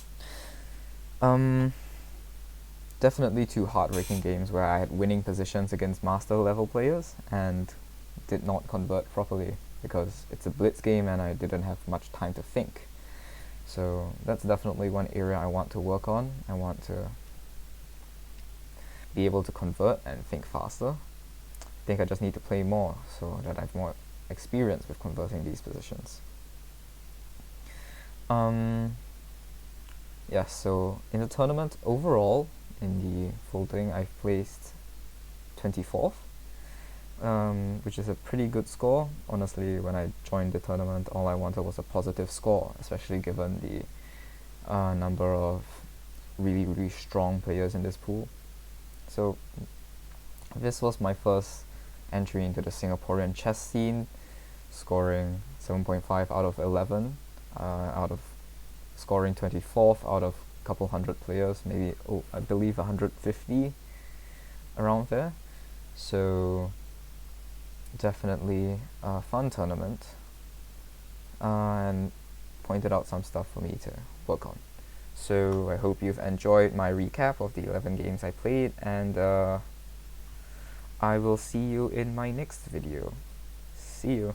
Definitely 2 heartbreaking games where I had winning positions against master level players and did not convert properly because it's a blitz game and I didn't have much time to think. So that's definitely one area I want to work on. I want to be able to convert and think faster. I think I just need to play more so that I have more experience with converting these positions. Yeah, so in the tournament overall, in the full thing, I've placed 24th, which is a pretty good score. Honestly, when I joined the tournament, all I wanted was a positive score, especially given the number of really strong players in this pool. So this was my first entry into the Singaporean chess scene, scoring 7.5 out of 11, out of scoring 24th out of a couple hundred players, maybe I believe 150 around there. So definitely a fun tournament, and pointed out some stuff for me to work on. So I hope you've enjoyed my recap of the 11 games I played, and I will see you in my next video. See you.